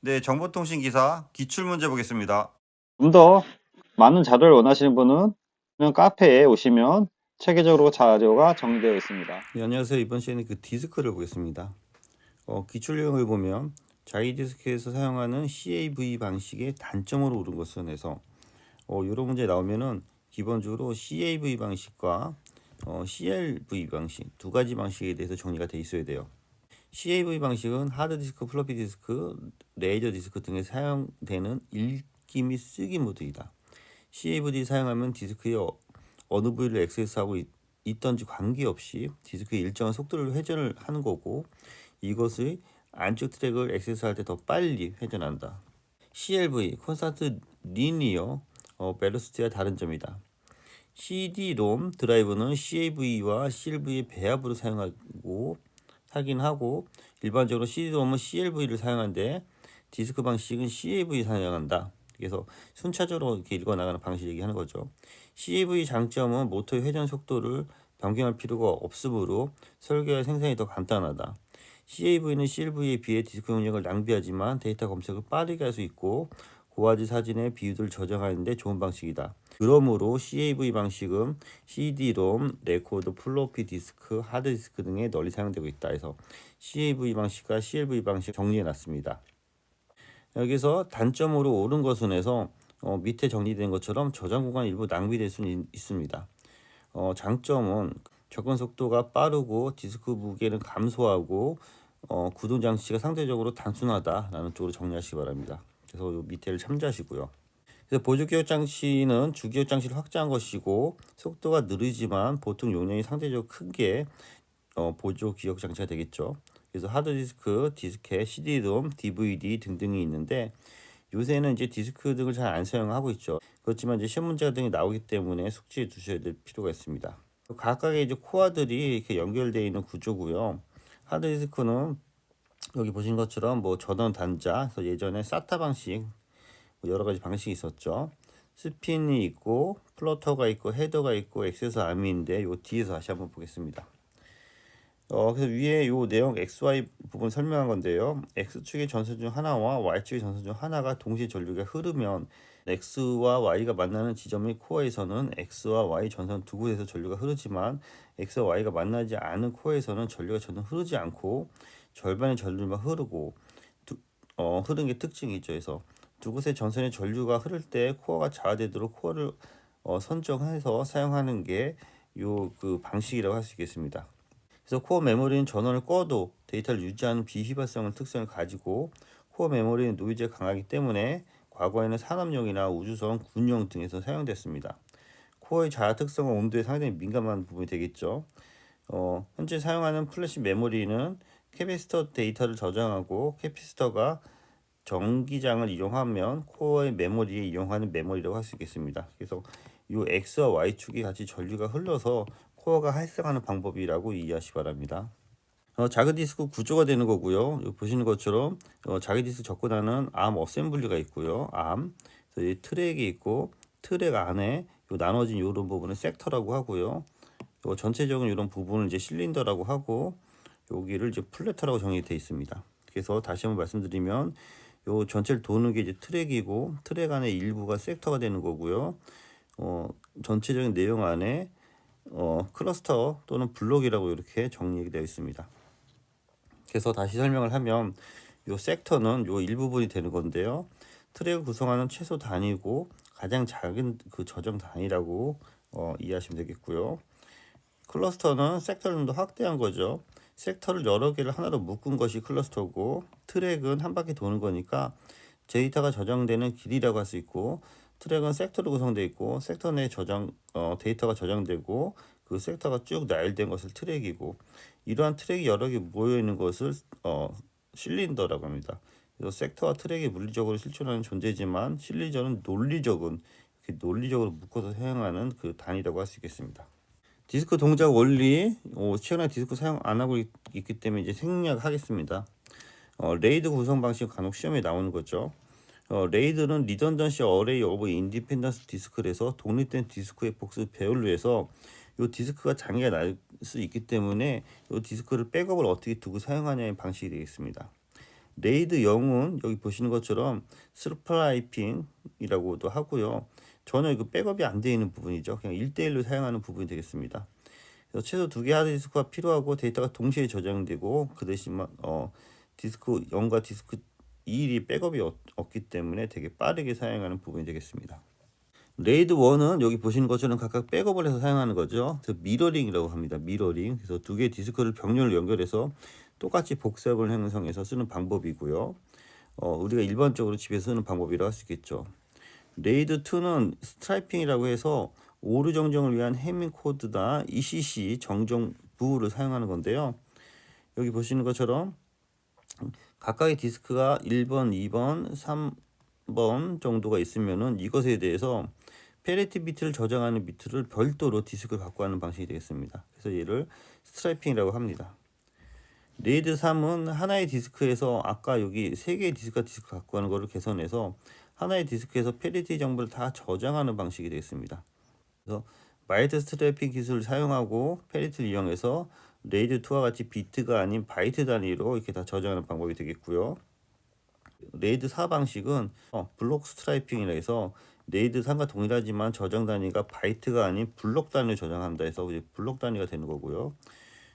네, 정보통신 기사 기출문제 보겠습니다. 좀 더 많은 자료를 원하시는 분은 그냥 카페에 오시면 체계적으로 자료가 정리되어 있습니다. 네, 안녕하세요. 이번 시에는 그 디스크를 보겠습니다. 기출 내용을 보면 자기 디스크에서 사용하는 CAV 방식의 단점으로 오른 것은 해서 이런 문제 나오면은 기본적으로 CAV 방식과 CLV 방식 두 가지 방식에 대해서 정리가 돼 있어야 돼요. CAV 방식은 하드디스크, 플로피 디스크, 레이저 디스크 등에 사용되는 읽기 및 쓰기 모드이다. CAVD 사용하면 디스크의 어느 부위를 액세스하고 있던지 관계없이 디스크의 일정한 속도를 회전을 하는 거고, 이것의 안쪽 트랙을 액세스할 때 더 빨리 회전한다. CLV, 콘스탄트 리니어 벨로시티와 다른 점이다. CD-ROM 드라이브는 CAV와 CLV의 배합으로 사용하긴 하고, 일반적으로 CD-ROM은 CLV를 사용하는데 디스크 방식은 CAV 사용한다. 그래서 순차적으로 이렇게 읽어나가는 방식 얘기하는 거죠. CAV 장점은 모터의 회전 속도를 변경할 필요가 없으므로 설계와 생산이 더 간단하다. CAV는 CLV에 비해 디스크 용량을 낭비하지만 데이터 검색을 빠르게 할 수 있고 고화질 사진의 비율을 저장하는 데 좋은 방식이다. 그러므로 CAV 방식은 CD-ROM, 레코드, 플로피 디스크, 하드디스크 등에 널리 사용되고 있다. 해서 CAV 방식과 CLV 방식 정리해 놨습니다. 여기서 단점으로 옳은 것은 해서 밑에 정리된 것처럼 저장 공간 일부 낭비될 수 있습니다. 장점은 접근 속도가 빠르고 디스크 무게는 감소하고 구동 장치가 상대적으로 단순하다라는 쪽으로 정리하시기 바랍니다. 그래서 요 밑에를 참조하시고요. 그래서 보조 기억 장치는 주기억 장치를 확장한 것이고 속도가 느리지만 보통 용량이 상대적으로 큰 게 보조 기억 장치가 되겠죠. 그래서 하드디스크, 디스켓, CD-ROM, DVD 등등이 있는데 요새는 이제 디스크 등을 잘 안 사용하고 있죠. 그렇지만 이제 시험 문제가 등이 나오기 때문에 숙지해 두셔야 될 필요가 있습니다. 각각의 이제 코어들이 이렇게 연결되어 있는 구조고요. 하드디스크는 여기 보신 것처럼 뭐 전원 단자, 그래서 예전에 SATA 방식 여러 가지 방식이 있었죠. 스핀이 있고 플러터가 있고 헤더가 있고 액세서 암인데 요 뒤에서 다시 한번 보겠습니다. 그래서 위에 요 내용 XY 부분 설명한 건데요. X축의 전선 중 하나와 Y축의 전선 중 하나가 동시에 전류가 흐르면 X와 Y가 만나는 지점의 코어에서는 X와 Y 전선 두 곳에서 전류가 흐르지만 X와 Y가 만나지 않은 코어에서는 전류가 전혀 흐르지 않고 절반의 전류만 흐르고 흐르는 게 특징이죠. 그래서 두 곳의 전선의 전류가 흐를 때 코어가 자화되도록 코어를 선정해서 사용하는 게 요 그 방식이라고 할 수 있겠습니다. 그래서 코어 메모리는 전원을 꺼도 데이터를 유지하는 비휘발성을 특성을 가지고 코어 메모리는 노이즈가 강하기 때문에 과거에는 산업용이나 우주선, 군용 등에서 사용됐습니다. 코어의 자아 특성과 온도에 상당히 민감한 부분이 되겠죠. 현재 사용하는 플래시 메모리는 캐피시터 데이터를 저장하고 캐피시터가 전기장을 이용하면 코어의 메모리에 이용하는 메모리라고 할 수 있겠습니다. 그래서 이 X와 Y축이 같이 전류가 흘러서 코어가 활성하는 방법이라고 이해하시 기 바랍니다. 자그 디스크 구조가 되는 거고요. 여기 보시는 것처럼 자그 디스크 접근하는 암 어셈블리가 있고요. 암, 그래서 이 트랙이 있고 트랙 안에 요 나눠진 이런 부분을 섹터라고 하고요. 요 전체적인 이런 부분을 이제 실린더라고 하고 여기를 이제 플래터라고 정의되어 있습니다. 그래서 다시 한번 말씀드리면 요 전체를 도는 게 이제 트랙이고 트랙 안에 일부가 섹터가 되는 거고요. 전체적인 내용 안에 클러스터 또는 블록이라고 이렇게 정리되어 있습니다. 그래서 다시 설명을 하면 요 섹터는 요 일부분이 되는 건데요. 트랙을 구성하는 최소 단위고 가장 작은 그 저장 단위라고 이해하시면 되겠고요. 클러스터는 섹터를 좀 더 확대한 거죠. 섹터를 여러 개를 하나로 묶은 것이 클러스터고 트랙은 한 바퀴 도는 거니까 데이터가 저장되는 길이라고 할 수 있고 트랙은 섹터로 구성되어 있고 섹터 내 데이터가 저장되고 그 섹터가 쭉 나열된 것을 트랙이고 이러한 트랙이 여러 개 모여 있는 것을 실린더라고 합니다. 그래서 섹터와 트랙이 물리적으로 실존하는 존재지만 실리저는 논리적으로 묶어서 사용하는 그 단위라고 할 수 있겠습니다. 디스크 동작 원리, 최근에 디스크 사용 안 하고 있기 때문에 이제 생략하겠습니다. 레이드 구성 방식 간혹 시험에 나오는 거죠. 레이드는 리던던시 어레이 오브 인디펜던스 디스크에서 독립된 디스크의 복수 배열로 해서 이 디스크가 장애가 날 수 있기 때문에 이 디스크를 백업을 어떻게 두고 사용하냐의 방식이 되겠습니다. 레이드 0은 여기 보시는 것처럼 스프라이핑이라고도 하고요. 전혀 그 백업이 안 되어 있는 부분이죠. 그냥 1대1로 사용하는 부분이 되겠습니다. 그래서 최소 2개 하드디스크가 필요하고 데이터가 동시에 저장되고 그 대신 디스크 0과 디스크 2이 백업이 없기 때문에 되게 빠르게 사용하는 부분이 되겠습니다. 레이드 1은 여기 보시는 것처럼 각각 백업을 해서 사용하는 거죠. 그래서 미러링이라고 합니다. 미러링. 그래서 두 개의 디스크를 병렬로 연결해서 똑같이 복잡을 형성해서 쓰는 방법이고요. 우리가 일반적으로 집에서 쓰는 방법이라고 할 수 있겠죠. 레이드 2는 스트라이핑이라고 해서 오류 정정을 위한 해밍 코드나 ECC 정정 부호를 사용하는 건데요. 여기 보시는 것처럼 각각의 디스크가 1번, 2번, 3번 정도가 있으면은 이것에 대해서 페리티 비트를 저장하는 비트를 별도로 디스크를 갖고 하는 방식이 되겠습니다. 그래서 얘를 스트라이핑이라고 합니다. 레이드 3은 하나의 디스크에서 아까 여기 3개의 디스크 갖고 하는 거를 개선해서 하나의 디스크에서 페리티 정보를 다 저장하는 방식이 되겠습니다. 그래서 바이트 스트래핑 기술을 사용하고 페리티를 이용해서 레이드 2와 같이 비트가 아닌 바이트 단위로 이렇게 다 저장하는 방법이 되겠고요. 레이드 4 방식은 블록 스트라이핑이라 해서 레이드 3과 동일하지만 저장 단위가 바이트가 아닌 블록 단위로 저장한다 해서 이제 블록 단위가 되는 거고요.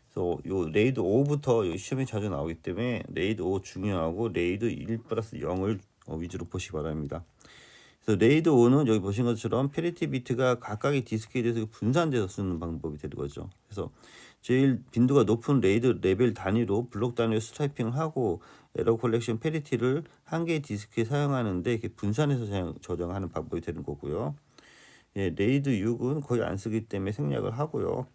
그래서 요 레이드 5부터 시험에 자주 나오기 때문에 레이드 5 중요하고 레이드 1 플러스 0을 위주로 보시기 바랍니다. 그래서 레이드 5는 여기 보신 것처럼 페리티 비트가 각각의 디스크에 대해서 분산돼서 쓰는 방법이 되는 거죠. 그래서 제일 빈도가 높은 레이드 레벨 단위로 블록 단위로 스트라이핑을 하고 에러 컬렉션 페리티를 한 개의 디스크에 사용하는데 이렇게 분산해서 저장하는 방법이 되는 거고요. 예, 레이드 6은 거의 안 쓰기 때문에 생략을 하고요.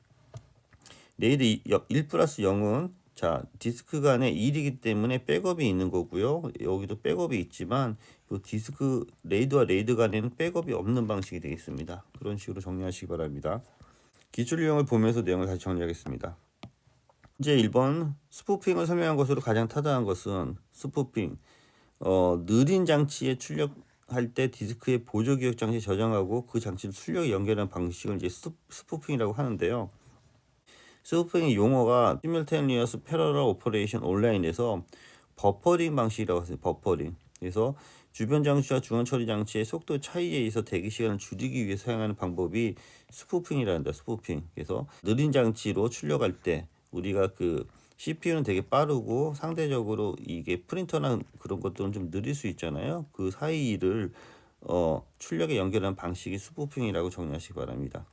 레이드 1 플러스 0은 자 디스크 간에 1이기 때문에 백업이 있는 거고요. 여기도 백업이 있지만 이 디스크 레이드와 레이드 간에는 백업이 없는 방식이 되겠습니다. 그런 식으로 정리하시기 바랍니다. 기출 유형을 보면서 내용을 다시 정리하겠습니다. 이제 1번 스푸핑을 설명한 것으로 가장 타당한 것은 스푸핑 느린 장치에 출력할 때 디스크의 보조 기억 장치에 저장하고 그 장치를 출력에 연결하는 방식을 이제 스푸핑이라고 하는데요. 스푸핑의 용어가 Simultaneous Parallel Operation Online에서 버퍼링 방식이라고 해서 버퍼링. 그래서 주변 장치와 중앙 처리 장치의 속도 차이에 의해서 대기 시간을 줄이기 위해 사용하는 방법이 스푸핑이란다. 스푸핑. 그래서 느린 장치로 출력할 때 우리가 그 CPU는 되게 빠르고 상대적으로 이게 프린터나 그런 것들은 좀 느릴 수 있잖아요. 그 사이를 출력에 연결하는 방식이 스푸핑이라고 정리하시기 바랍니다.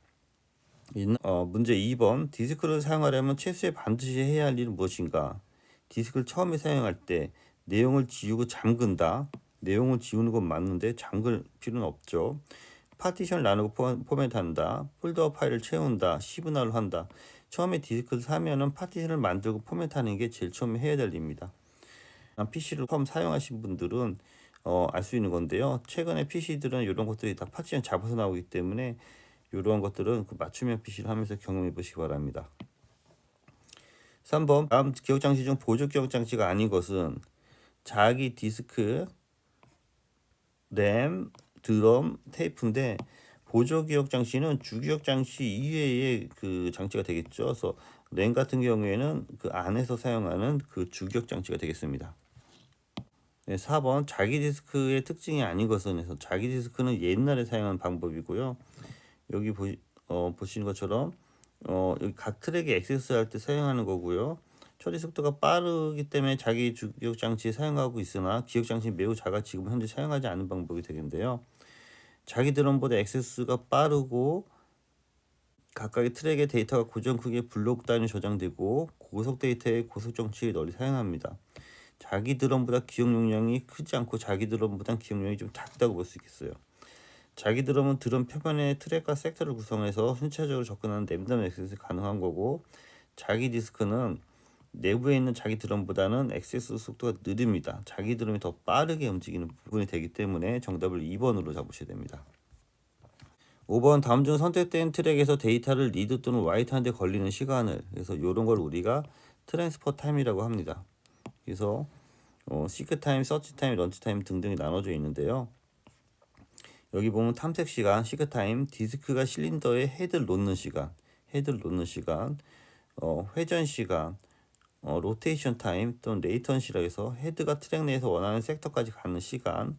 문제 2번 디스크를 사용하려면 최소에 반드시 해야 할 일은 무엇인가? 디스크를 처음에 사용할 때 내용을 지우고 잠근다. 내용을 지우는 건 맞는데 잠글 필요는 없죠. 파티션을 나누고 포맷한다. 폴더 파일을 채운다. 시분할을 한다. 처음에 디스크를 사면은 파티션을 만들고 포맷하는 게 제일 처음에 해야 될 일입니다. PC를 처음 사용하신 분들은 알 수 있는 건데요. 최근에 PC들은 이런 것들이 다 파티션 잡아서 나오기 때문에 이러한 것들은 그 맞춤형 PC를 하면서 경험해 보시기 바랍니다. 3번 다음 기억장치 중 보조 기억장치가 아닌 것은 자기 디스크, 램, 드럼, 테이프인데 보조 기억장치는 주기억장치 이외의 그 장치가 되겠죠. 그래서 램 같은 경우에는 그 안에서 사용하는 그 주기억장치가 되겠습니다. 네, 4번 자기 디스크의 특징이 아닌 것은 해서 자기 디스크는 옛날에 사용한 방법이고요. 여기 보시는 것처럼 여기 각 트랙에 액세스할 때 사용하는 거고요. 처리 속도가 빠르기 때문에 자기 주기억 장치에 사용하고 있으나 기억 장치는 매우 작아 지금 현재 사용하지 않는 방법이 되겠는데요. 자기 드럼보다 액세스가 빠르고 각각의 트랙의 데이터가 고정 크기의 블록 단위 저장되고 고속 데이터의 고속 정치를 널리 사용합니다. 자기 드럼보다 기억 용량이 크지 않고 자기 드럼보다 기억 용량이 좀 작다고 볼 수 있겠어요. 자기 드럼은 드럼 표면의 트랙과 섹터를 구성해서 순차적으로 접근하는 랜덤 액세스 가능한 거고 자기 디스크는 내부에 있는 자기 드럼보다는 액세스 속도가 느립니다. 자기 드럼이 더 빠르게 움직이는 부분이 되기 때문에 정답을 2번으로 잡으셔야 됩니다. 5번 다음 중 선택된 트랙에서 데이터를 리드 또는 라이트 하는 데 걸리는 시간을 그래서 이런 걸 우리가 트랜스퍼 타임이라고 합니다. 그래서 시크 타임, 서치 타임, 런치 타임 등등이 나눠져 있는데요. 여기 보면 탐색 시간, 시크 타임, 디스크가 실린더에 헤드를 놓는 시간, 회전 시간, 로테이션 타임 또는 레이턴시라고 해서 헤드가 트랙 내에서 원하는 섹터까지 가는 시간,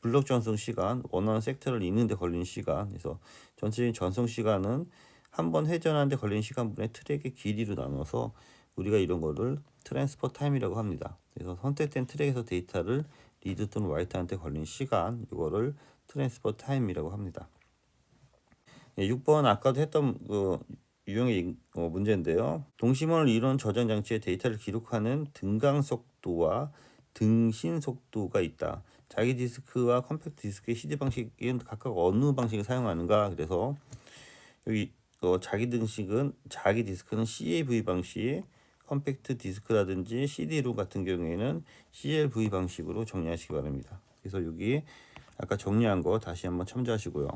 블록 전송 시간, 원하는 섹터를 잇는데 걸리는 시간. 그래서 전체적인 전송 시간은 한 번 회전하는데 걸리는 시간분의 트랙의 길이로 나눠서 우리가 이런 거를 트랜스퍼 타임이라고 합니다. 그래서 선택된 트랙에서 데이터를 리드 또는 라이트한테 걸리는 시간, 이거를 트랜스퍼 타임이라고 합니다. 6번 아까도 했던 그 유형의 문제인데요. 동심원을 이룬 저장 장치에 데이터를 기록하는 등강 속도와 등신 속도가 있다. 자기 디스크와 컴팩트 디스크의 CD 방식은 각각 어느 방식을 사용하는가? 그래서 여기 자기 디스크는 CAV 방식, 컴팩트 디스크라든지 CD-롬 같은 경우에는 CLV 방식으로 정리하시기 바랍니다. 그래서 여기 아까 정리한 거 다시 한번 참조하시고요.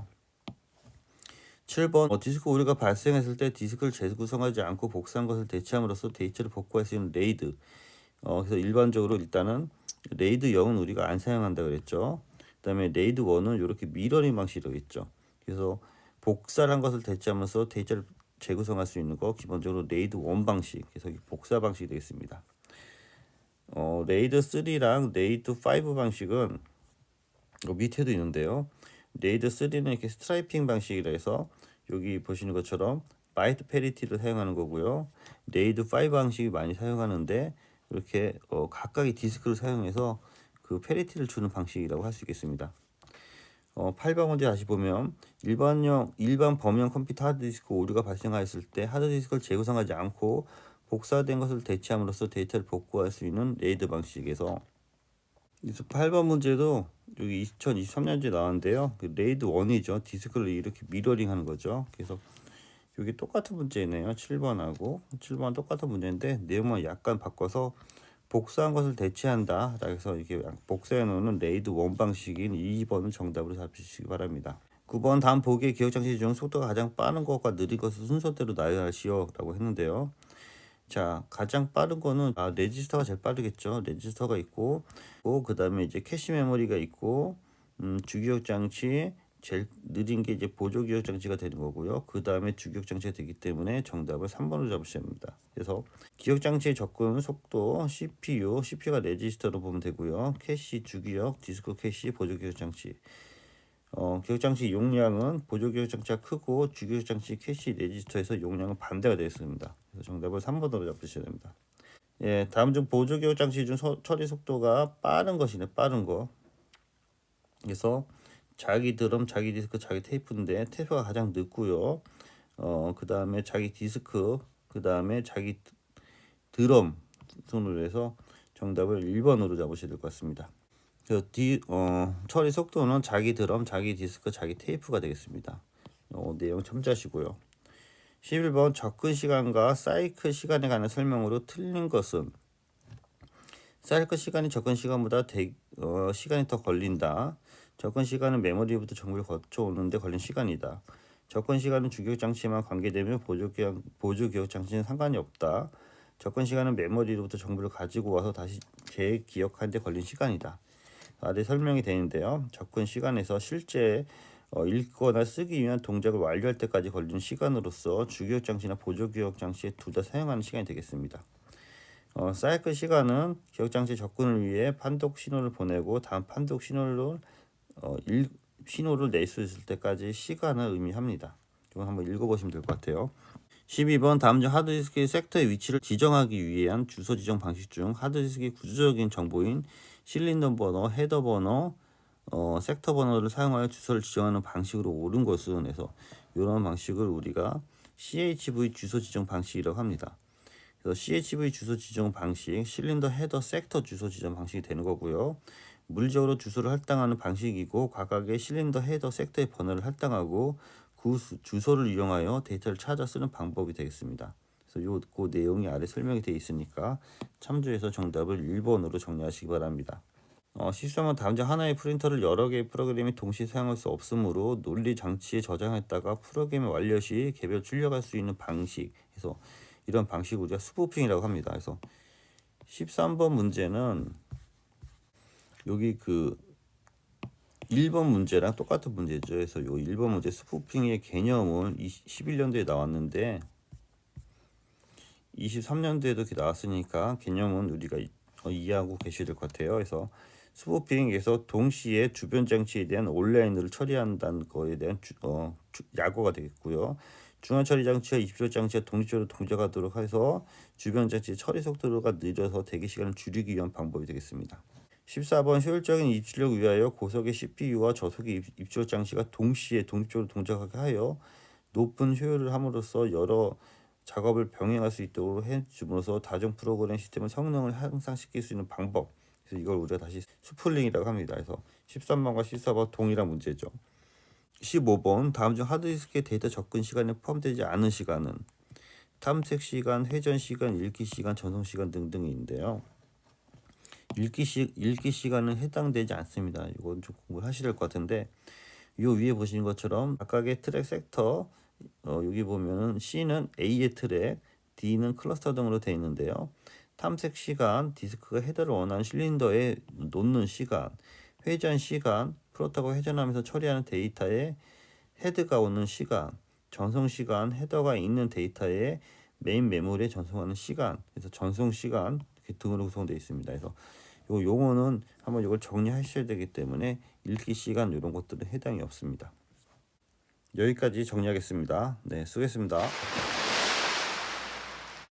7번 디스크 오류가 발생했을 때 디스크를 재구성하지 않고 복사한 것을 대체함으로써 데이터를 복구할 수 있는 레이드. 그래서 일반적으로 일단은 레이드 0은 우리가 안 사용한다 그랬죠. 그다음에 레이드 1은 이렇게 미러링 방식이라고 했죠. 그래서 복사를 한 것을 대체하면서 데이터를 재구성할 수 있는 거 기본적으로 레이드 1 방식. 그래서 복사 방식이 되겠습니다. 레이드 3랑 레이드 5 방식은 밑에도 있는데요. 레이드 3는 이렇게 스트라이핑 방식이라 해서 여기 보시는 것처럼 바이트 페리티를 사용하는 거고요. 레이드 5 방식이 많이 사용하는데 이렇게 각각의 디스크를 사용해서 그 페리티를 주는 방식이라고 할 수 있겠습니다. 8번 문제 다시 보면 일반 범용 컴퓨터 하드디스크 오류가 발생하였을 때 하드디스크를 재구성하지 않고 복사된 것을 대체함으로써 데이터를 복구할 수 있는 레이드 방식에서 8번 문제도 여기 2023년도에 나왔는데요. 그 레이드 1이죠. 디스크를 이렇게 미러링 하는 거죠. 그래서 여기 똑같은 문제네요. 7번하고 7번 똑같은 문제인데 내용만 약간 바꿔서 복사한 것을 대체한다. 그래서 이렇게 복사해 놓는 레이드 1 방식인 2번을 정답으로 잡으시기 바랍니다. 9번 다음 보기의 기억장치 중 속도가 가장 빠른 것과 느린 것을 순서대로 나열하시오 라고 했는데요. 자, 가장 빠른 거는 레지스터가 제일 빠르겠죠. 레지스터가 있고 그 다음에 이제 캐시 메모리가 있고 주기억 장치 제일 느린 게 이제 보조 기억 장치가 되는 거고요. 그 다음에 주기억 장치가 되기 때문에 정답을 3번으로 잡으셔야 합니다. 그래서 기억 장치의 접근 속도 CPU가 레지스터로 보면 되고요. 캐시, 주기억, 디스크 캐시, 보조 기억 장치. 기억 장치 용량은 보조 기억 장치가 크고 주기억 장치 캐시 레지스터에서 용량은 반대가 되겠습니다. 그래서 정답을 3번으로 잡으셔야 됩니다. 예, 다음 중 보조 기억 장치 중 처리 속도가 빠른 것이네. 빠른 거. 그래서 자기 드럼, 자기 디스크, 자기 테이프인데 테이프가 가장 늦고요. 그 다음에 자기 디스크, 그 다음에 자기 드럼 순으로 해서 정답을 1번으로 잡으셔야 될 것 같습니다. 처리 속도는 자기 드럼, 자기 디스크, 자기 테이프가 되겠습니다. 내용 참조하시고요. 11번 접근 시간과 사이클 시간에 관한 설명으로 틀린 것은 사이클 시간이 접근 시간보다 시간이 더 걸린다. 접근 시간은 메모리부터 정보를 거쳐오는데 걸린 시간이다. 접근 시간은 주기억 장치에만 관계되며 보조 기억 장치는 상관이 없다. 접근 시간은 메모리로부터 정보를 가지고 와서 다시 재기억하는 데 걸린 시간이다. 아래 설명이 되는데요. 접근 시간에서 실제 읽거나 쓰기 위한 동작을 완료할 때까지 걸리는 시간으로서 주기억 장치나 보조 기억 장치에 둘 다 사용하는 시간이 되겠습니다. 사이클 시간은 기억 장치 접근을 위해 판독 신호를 보내고 다음 판독 신호를 신호를 낼 수 있을 때까지 시간을 의미합니다. 이건 한번 읽어보시면 될 것 같아요. 12번 다음 중 하드디스크의 섹터의 위치를 지정하기 위한 주소 지정 방식 중 하드디스크의 구조적인 정보인 실린더 번호, 헤더 번호, 섹터 번호를 사용하여 주소를 지정하는 방식으로 옳은 것은 해서 이런 방식을 우리가 CHV 주소 지정 방식이라고 합니다. 그래서 CHV 주소 지정 방식, 실린더 헤더 섹터 주소 지정 방식이 되는 거고요. 물리적으로 주소를 할당하는 방식이고 각각의 실린더 헤더 섹터의 번호를 할당하고 그 주소를 이용하여 데이터를 찾아 쓰는 방법이 되겠습니다. 그래서 그 내용이 아래 설명이 되어 있으니까 참조해서 정답을 1번으로 정리하시기 바랍니다. 13번 다음 중 하나의 프린터를 여러 개의 프로그램이 동시에 사용할 수 없으므로 논리 장치에 저장했다가 프로그램이 완료 시 개별 출력할 수 있는 방식. 그래서 이런 방식을 우리가 스푸핑이라고 합니다. 그래서 13번 문제는 여기 그 1번 문제랑 똑같은 문제죠. 그래서 요 1번 문제 스푸핑의 개념을 21년도에 나왔는데 23년도에도 이렇게 나왔으니까 개념은 우리가 이해하고 계셔야 될 것 같아요. 그래서 스포핑에서 동시에 주변 장치에 대한 온라인을 처리한다는 거에 대한 약어가 되겠고요. 중앙 처리 장치와 입출 장치가 독립적으로 동작하도록 해서 주변 장치 처리 속도가 느려서 대기 시간을 줄이기 위한 방법이 되겠습니다. 14번 효율적인 입출력을 위하여 고속의 CPU와 저속의 입출 장치가 동시에 독립적으로 동작하게 하여 높은 효율을 함으로써 여러 작업을 병행할 수 있도록 해줌으로써 다중 프로그램 시스템의 성능을 향상시킬 수 있는 방법. 그래서 이걸 우리가 다시 스플링이라고 합니다. 그래서 13번과 14번 동일한 문제죠. 15번 다음 중 하드디스크의 데이터 접근 시간에 포함되지 않은 시간은 탐색 시간, 회전 시간, 읽기 시간, 전송 시간 등등인데요. 읽기 시간은 해당되지 않습니다. 이건 좀 공부를 하셔야 될 것 같은데 요 위에 보시는 것처럼 각각의 트랙 섹터 여기 보면은 C는 A의 트랙, D는 클러스터 등으로 되어 있는데요. 탐색 시간, 디스크가 헤더를 원하는 실린더에 놓는 시간, 회전 시간, 프로토가 회전하면서 처리하는 데이터에 헤드가 오는 시간, 전송 시간, 헤더가 있는 데이터에 메인 메모리에 전송하는 시간, 그래서 전송 시간 이렇게 등으로 구성되어 있습니다. 그래서 요 용어는 한번 이걸 정리하셔야 되기 때문에 읽기 시간 이런 것들은 해당이 없습니다. 여기까지 정리하겠습니다. 네, 수고했습니다.